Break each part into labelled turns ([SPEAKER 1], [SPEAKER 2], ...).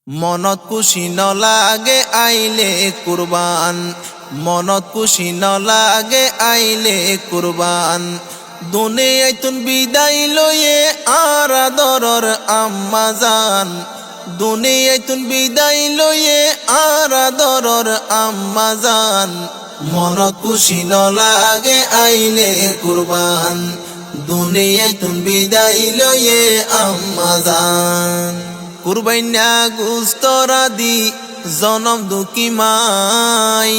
[SPEAKER 1] মনত খুশি ন লাগে আইলে কুরবান, মনত খুশি ন লাগে আইলে কুরবান। দুনিয়ায় তুন বিদায় লয়ে আর আদরর আম্মা জান, দুনিয়ায় তুন বিদায় লয়ে আর আদরর আম্মা জান। মনত খুশি ন লাগে আইলে কুরবান, দুনিয়ায় তুন বিদায় লয়ে আম্মা জান। কুরবাইনা গুস্তরা দি জনম দুঃখী মাই,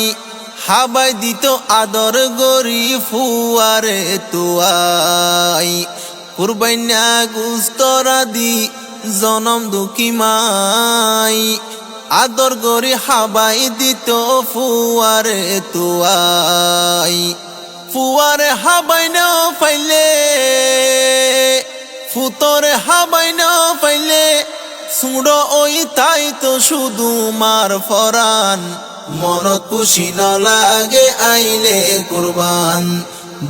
[SPEAKER 1] হাবাই দিত আদর গরি ফুয়ারে তুয়াই। কুরবাইনা গুস্তরা দি জনম দুঃখী মাই, আদর গরি হাবাই দিত ফুয়ারে তুয়াই। ফুয়ারে হাবাই না পাইলে, ফুতরে হাবাই না পাইলে, সুড়ো ওই তাই তো শুধু মার ফরান। মনত খুশি ন লাগে আইলে কুরবান,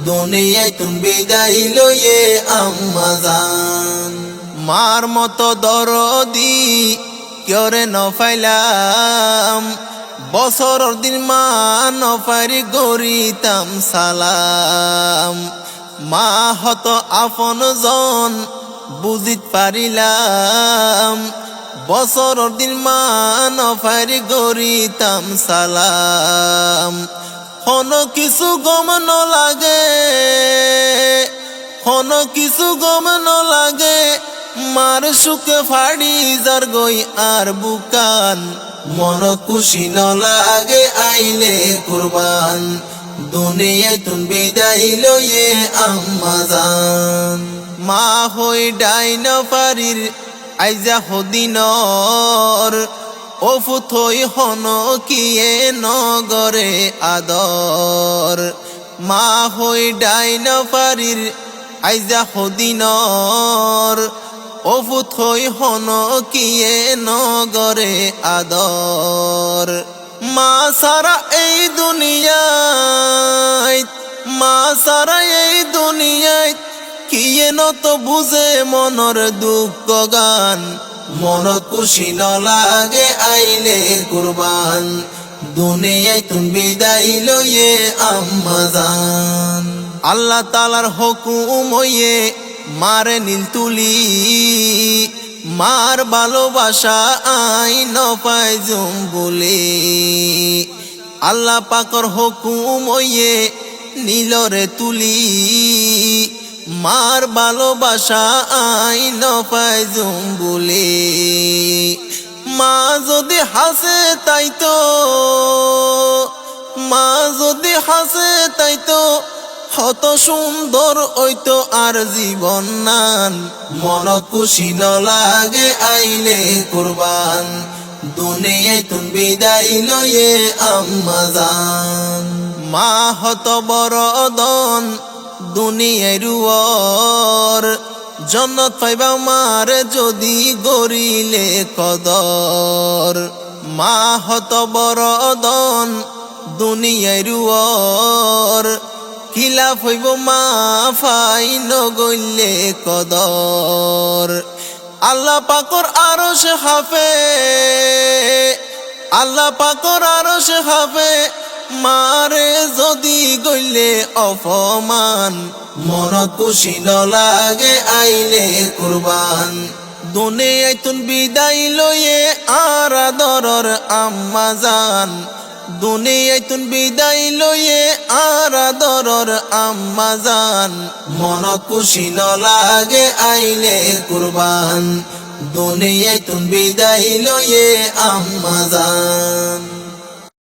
[SPEAKER 1] দুনিয়ায় তুম বিদায় লয়ে আম্মা জান। মার মতো দরদি কেরে ন পাইলাম, বছরের দিন মা ন পারি গরিতাম সালাম। মা হত আপন জন বুঝিত পারিলাম, বছরের দিন মা ন পারি গরিতাম সালাম। হন কিছু গম ন লাগে, হন কিছু গম ন লাগে, মার সুখে ফাড়ি যার গই আর বুকান। মনত খুশি ন লাগে আইলে কুরবান, দুনিয়ায় তুন বিদায় লয়ে আম্মা জান। মা হই ডাইন পারির আইজা হদিনর, ও ফুথই হন কিয়ে নগরে আদর। মা হই ডাইন পারির আইজা হদিনর, ও ফুথই হন কিয়ে নগরে আদর। মা সারা এই দুনিয়ায়, মা সারা এই দুনিয়ায়, কিয়ে নত বুঝে মনর দুঃখ গান। মনত খুশি ন লাগে আইলে কুরবান, দুনিয়ায় তুম বিদায় লয়ে আম্মা জান। আল্লাহ তালার হুকুম হইয়ে মারে নীল তুলি, মার ভালোবাসা আই ন পাইজুম বলে। আল্লাহ পাকর হুকুম হইয়ে নীলরে তুলি, মার ভালোবাসা আই ন পাইজুম বলে। মা যদি হাসে তাইতো, মা যদি হাসে তাইতো, হত সুন্দর ওইতো আর জীবন নান। মনত খুশি ন লাগে আইলে কুরবান, দুনিয়ায় তুম বিদায় লয়ে আম্মা জান। মা হত বড় দন দুনিয়ায় রুয়ার, জন্নত পাইবা মারে যদি গরিলে কদর। মা হত বড় দন দুনিয়ায় রুয়ার, খিলাফ হইব মা ফাই নগইলে কদর। আল্লাহ পাকর আরশে হাফে, আল্লাহ পাকর আরশে হাফে, মারে যদি গইলে অপমান। মনত খুশি ন লাগে আইলে কুরবান, দুনিয়ায় তুন বিদায় লয়ে আর আদরর আম্মা জান। দুনিয়ায় তুন বিদায় লয়ে আর আদরর আম্মা জান। মনত খুশি ন লাগে আইলে কুরবান, দুনিয়ায় তুন বিদায় লয়ে আম্মা জান।